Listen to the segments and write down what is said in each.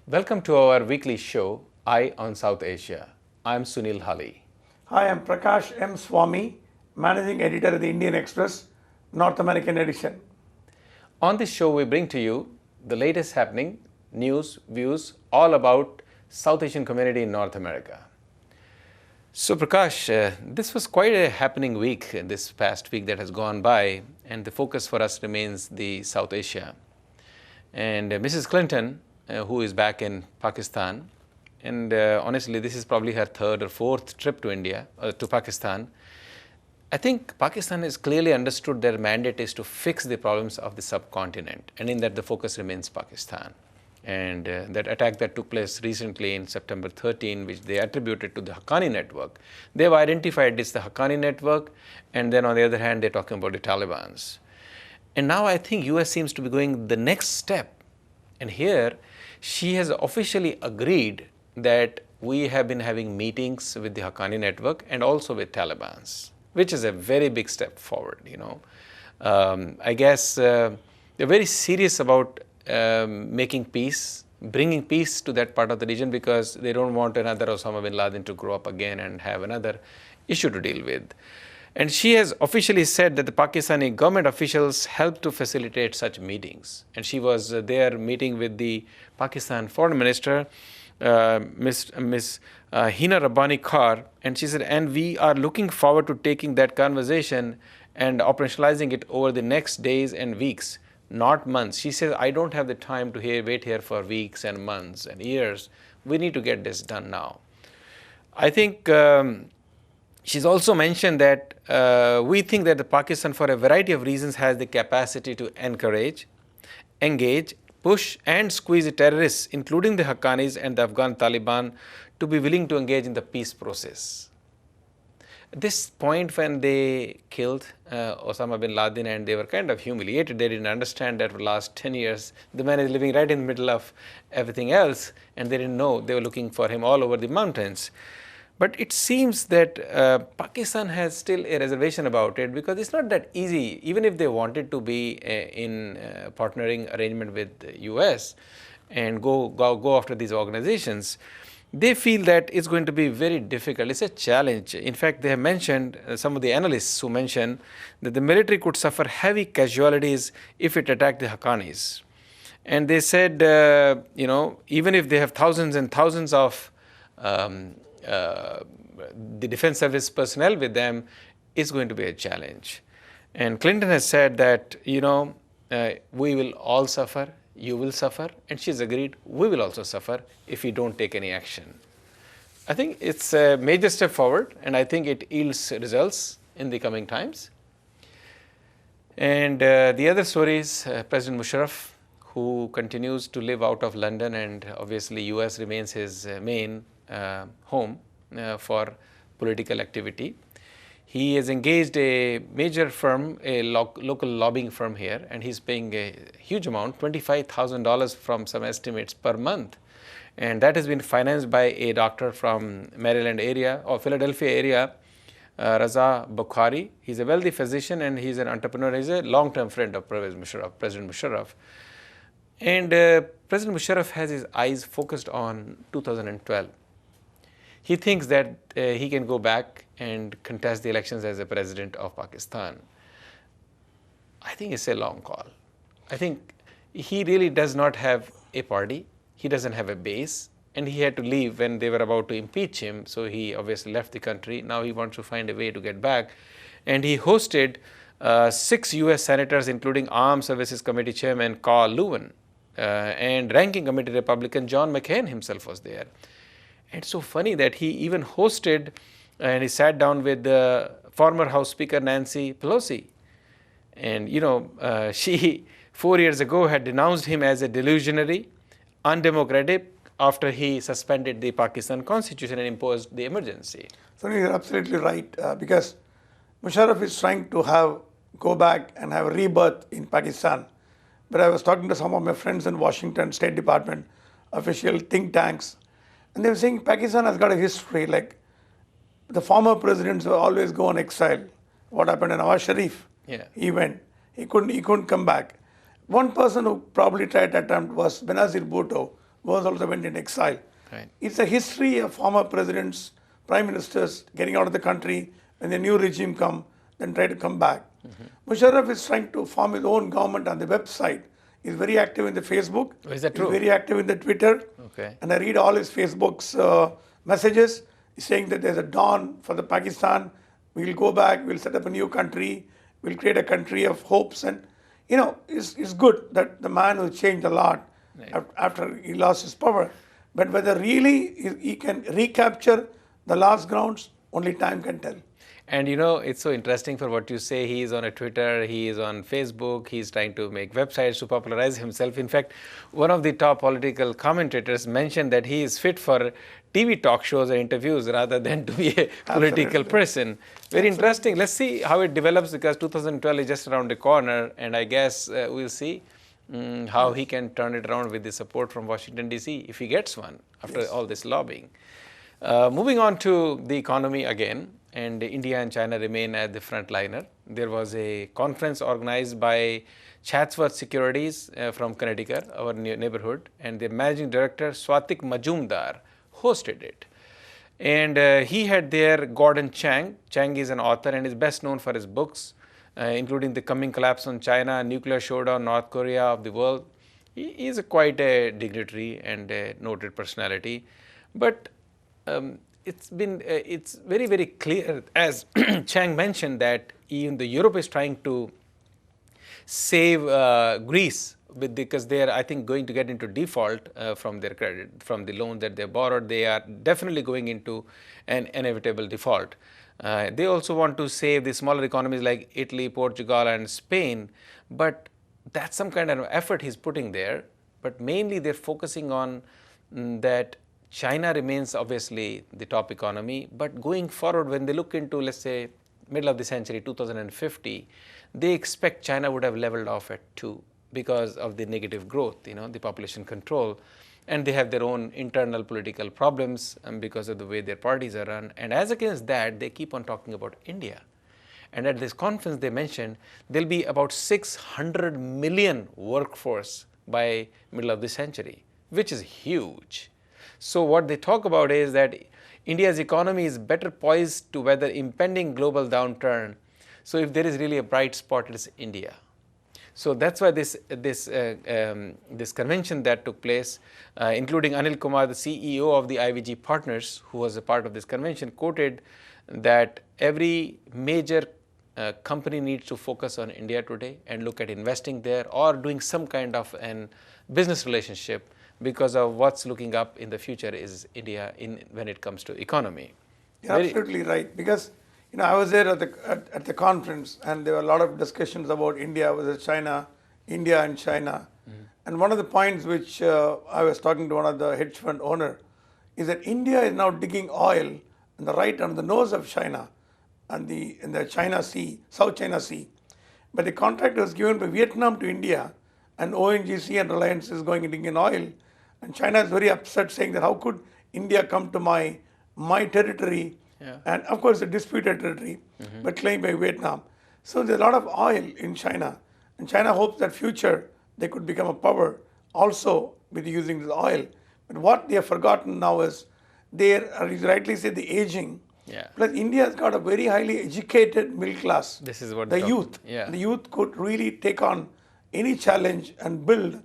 Welcome to our weekly show, Eye on South Asia. I'm Sunil Hali. Hi, I'm Prakash M. Swami, Managing Editor of the Indian Express, North American edition. On this show, we bring to you the latest happening, news, views, all about South Asian community in North America. So Prakash, this was quite a happening week, this past week that has gone by, and the focus for us remains the South Asia. And Mrs. Clinton, who is back in Pakistan, and honestly, this is probably her third or fourth trip to India, to Pakistan. I think Pakistan has clearly understood their mandate is to fix the problems of the subcontinent, and in that the focus remains Pakistan. And that attack that took place recently in September 13, which they attributed to the Haqqani network, they've identified it's the Haqqani network, and then on the other hand, they're talking about the Taliban's. And now I think US seems to be going the next step. And here, she has officially agreed that we have been having meetings with the Haqqani network and also with Taliban's, which is a very big step forward, I guess they're very serious about making peace, bringing peace to that part of the region because they don't want another Osama bin Laden to grow up again and have another issue to deal with. And she has officially said that the Pakistani government officials helped to facilitate such meetings. And she was there meeting with the Pakistan Foreign Minister, Ms. Hina Rabbani Khan, and she said, and we are looking forward to taking that conversation and operationalizing it over the next days and weeks, not months. She says, I don't have the time to wait here for weeks and months and years. We need to get this done now. I think she's also mentioned that we think that the Pakistan, for a variety of reasons, has the capacity to encourage, engage, push and squeeze the terrorists, including the Haqqanis and the Afghan Taliban, to be willing to engage in the peace process. At this point when they killed Osama bin Laden and they were kind of humiliated, they didn't understand that for the last 10 years, the man is living right in the middle of everything else, and they didn't know. They were looking for him all over the mountains. But it seems that Pakistan has still a reservation about it because it's not that easy. Even if they wanted to be in partnering arrangement with the US and go after these organizations, they feel that it's going to be very difficult. It's a challenge. In fact, they have mentioned, some of the analysts who mentioned that the military could suffer heavy casualties if it attacked the Haqqanis. And they said, even if they have thousands and thousands of the defense service personnel with them, is going to be a challenge. And Clinton has said that, we will all suffer, you will suffer, and she's agreed we will also suffer if we don't take any action. I think it's a major step forward, and I think it yields results in the coming times. And the other story is President Musharraf, who continues to live out of London, and obviously US remains his main home for political activity. He has engaged a major firm, a local lobbying firm here, and he's paying a huge amount, $25,000 from some estimates per month. And that has been financed by a doctor from Maryland area or Philadelphia area, Raza Bukhari. He's a wealthy physician and he's an entrepreneur. He's a long-term friend of President Musharraf. And President Musharraf has his eyes focused on 2012. He thinks that he can go back and contest the elections as a president of Pakistan. I think it's a long call. I think he really does not have a party. He doesn't have a base. And he had to leave when they were about to impeach him. So he obviously left the country. Now he wants to find a way to get back. And he hosted 6 US senators, including Armed Services Committee Chairman Carl Lewin and Ranking Committee Republican John McCain himself was there. And it's so funny that he even hosted and he sat down with the former House Speaker Nancy Pelosi. And, she 4 years ago had denounced him as a delusionary, undemocratic, after he suspended the Pakistan constitution and imposed the emergency. So you're absolutely right because Musharraf is trying to go back and have a rebirth in Pakistan. But I was talking to some of my friends in Washington, State Department, official think tanks, and they were saying Pakistan has got a history, like the former presidents will always go on exile. What happened in Nawaz Sharif? Yeah. He went. He couldn't come back. One person who probably tried to attempt was Benazir Bhutto, was also went in exile. Right. It's a history of former presidents, prime ministers getting out of the country when the new regime come, then try to come back. Musharraf is trying to form his own government on the website. He's very active in the Facebook. Oh, is that true? He's very active in the Twitter. Okay. And I read all his Facebook's messages. He's saying that there's a dawn for the Pakistan. We'll go back. We'll set up a new country. We'll create a country of hopes. And it's good that the man will change a lot after he lost his power. But whether really he can recapture the lost grounds, only time can tell. And it's so interesting for what you say. He is on a Twitter, he is on Facebook, he's trying to make websites to popularize himself. In fact, one of the top political commentators mentioned that he is fit for TV talk shows and interviews rather than to be a political person. Very interesting. Let's see how it develops, because 2012 is just around the corner, and I guess we'll see how he can turn it around with the support from Washington, D.C. if he gets one after all this lobbying. Moving on to the economy again, and India and China remain at the front liner. There was a conference organized by Chatsworth Securities from Connecticut, our neighborhood, and their managing director Swatik Majumdar hosted it. And he had there Gordon Chang. Chang is an author and is best known for his books, including The Coming Collapse on China, Nuclear Showdown, North Korea of the World. He is quite a dignitary and a noted personality. But it's very, very clear, as Chang mentioned, that even the Europe is trying to save Greece because they are, I think, going to get into default from their credit, from the loan that they borrowed. They are definitely going into an inevitable default. They also want to save the smaller economies like Italy, Portugal, and Spain, but that's some kind of effort he's putting there. But mainly they're focusing on that China remains obviously the top economy, but going forward, when they look into, let's say, middle of the century, 2050, they expect China would have leveled off at 2 because of the negative growth, the population control. And they have their own internal political problems because of the way their parties are run. And as against that, they keep on talking about India. And at this conference, they mentioned there'll be about 600 million workforce by middle of the century, which is huge. So what they talk about is that India's economy is better poised to weather impending global downturn. So if there is really a bright spot, it is India. So that's why this convention that took place, including Anil Kumar, the CEO of the IVG Partners, who was a part of this convention, quoted that every major company needs to focus on India today and look at investing there or doing some kind of an business relationship, because of what's looking up in the future is India when it comes to economy. You're absolutely right, because I was there at the conference, and there were a lot of discussions about India versus China, India and China. And one of the points which I was talking to one of the hedge fund owner is that India is now digging oil on the right on the nose of China, in the China Sea, South China Sea. But the contract was given by Vietnam to India, and ONGC and Reliance is going and digging oil. And China is very upset, saying that how could India come to my territory, and of course a disputed territory, but claimed by Vietnam. So there's a lot of oil in China, and China hopes that future they could become a power also with using this oil. But what they have forgotten now is as you rightly said, the aging. Plus India has got a very highly educated middle class. This is what the youth. The youth could really take on any challenge and build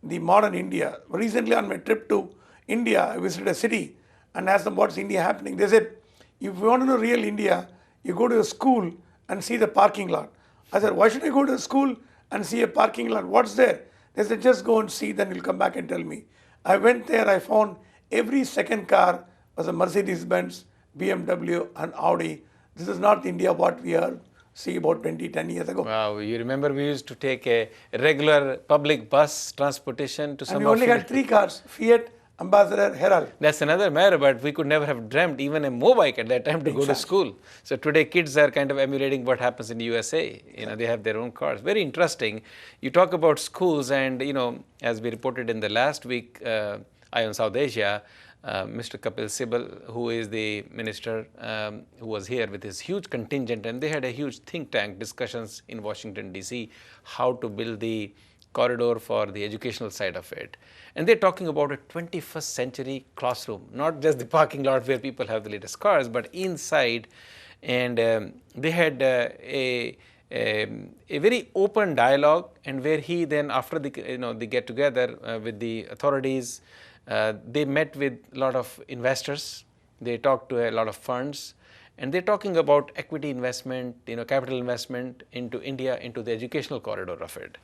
the modern India. Recently on my trip to India, I visited a city and asked them what's India happening. They said, if you want to know real India, you go to a school and see the parking lot. I said, why should I go to a school and see a parking lot? What's there? They said, just go and see, then you'll come back and tell me. I went there, I found every second car was a Mercedes-Benz, BMW and Audi. This is not India what we are see about 10 years ago. Wow, you remember we used to take a regular public bus transportation to some and we only had 3 cars, Fiat, Ambassador, Herald. That's another matter, but we could never have dreamt even a mobike at that time to go to school. So today kids are kind of emulating what happens in the USA. They have their own cars. Very interesting. You talk about schools, and as we reported in the last week, Eye on South Asia, Mr. Kapil Sibal, who is the minister, who was here with his huge contingent, and they had a huge think tank discussions in Washington, D.C., how to build the corridor for the educational side of it. And they're talking about a 21st century classroom, not just the parking lot where people have the latest cars, but inside. And they had a very open dialogue, and where he then, after the they get together with the authorities, they met with a lot of investors, they talked to a lot of funds, and they're talking about equity investment, capital investment into India, into the educational corridor of it.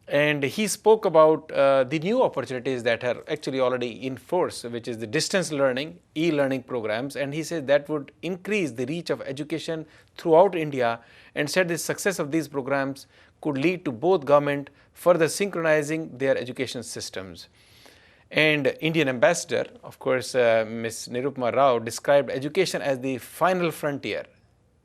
And he spoke about the new opportunities that are actually already in force, which is the distance learning, e-learning programs. And he said that would increase the reach of education throughout India, and said the success of these programs could lead to both government further synchronizing their education systems. And Indian ambassador, of course, Ms. Nirupama Rao, described education as the final frontier.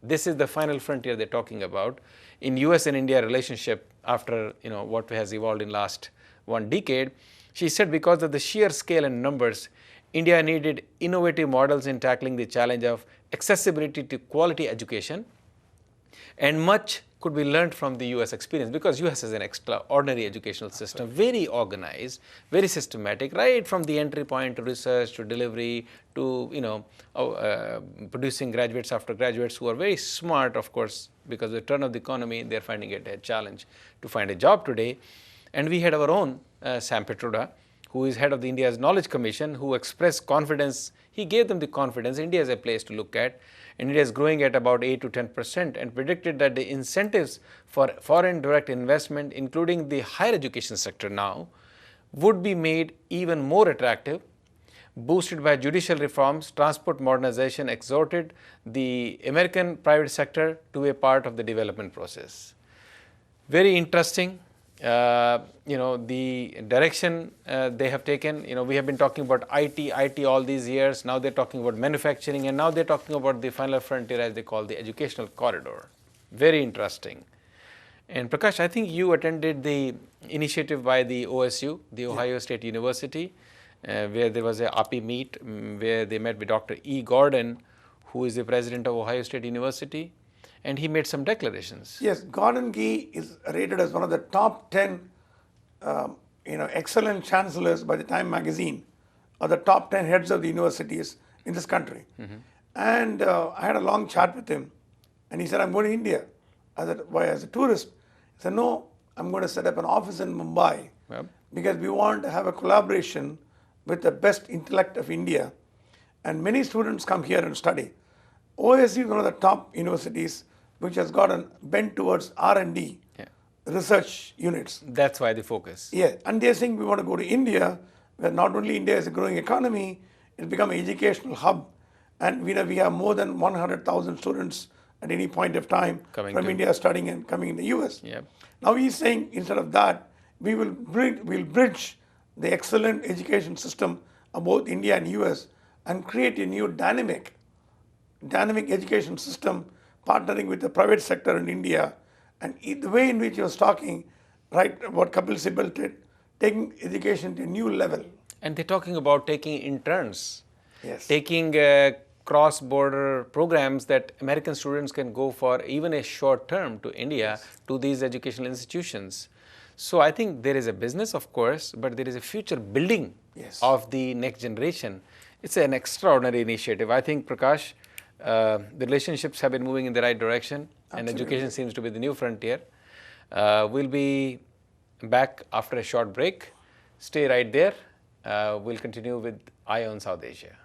This is the final frontier they're talking about in US and India relationship after what has evolved in last one decade. She said because of the sheer scale and numbers, India needed innovative models in tackling the challenge of accessibility to quality education, and much could be learned from the US experience, because US has an extraordinary educational system, very organized, very systematic, right from the entry point to research to delivery to producing graduates after graduates who are very smart, of course, because of the turn of the economy, they're finding it a challenge to find a job today. And we had our own Sam Pitroda, who is head of the India's Knowledge Commission, who expressed confidence. He gave them the confidence India is a place to look at. And India is growing at about 8 to 10%, and predicted that the incentives for foreign direct investment, including the higher education sector now, would be made even more attractive, boosted by judicial reforms, transport modernization, exhorted the American private sector to be a part of the development process. Very interesting. The direction they have taken. We have been talking about IT all these years. Now they're talking about manufacturing, and now they're talking about the final frontier, as they call the educational corridor. Very interesting. And Prakash, I think you attended the initiative by the OSU, the Ohio State University, where there was a API meet, where they met with Dr. E. Gordon, who is the president of Ohio State University. And he made some declarations. Yes, Gordon Gee is rated as one of the top 10 excellent chancellors by the Time magazine, or the top 10 heads of the universities in this country. Mm-hmm. And I had a long chat with him, and he said, I'm going to India. I said, why, as a tourist? He said, no, I'm going to set up an office in Mumbai, because we want to have a collaboration with the best intellect of India. And many students come here and study. OSU is one of the top universities which has got a bent towards R&D, research units. That's why the focus. Yeah, and they're saying we want to go to India, where not only India is a growing economy, it's become an educational hub. And we have more than 100,000 students at any point of time from India studying and coming in the US. Yep. Now he's saying, instead of that, we'll bridge the excellent education system of both India and US and create a new dynamic education system, partnering with the private sector in India. And the way in which he was talking, right, what Kapil Sibal did, taking education to a new level. And they're talking about taking interns, taking cross-border programs that American students can go for even a short term to India, to these educational institutions. So I think there is a business, of course, but there is a future building of the next generation. It's an extraordinary initiative. I think, Prakash, the relationships have been moving in the right direction. Absolutely. And education seems to be the new frontier. We'll be back after a short break. Stay right there. We'll continue with Eye on South Asia.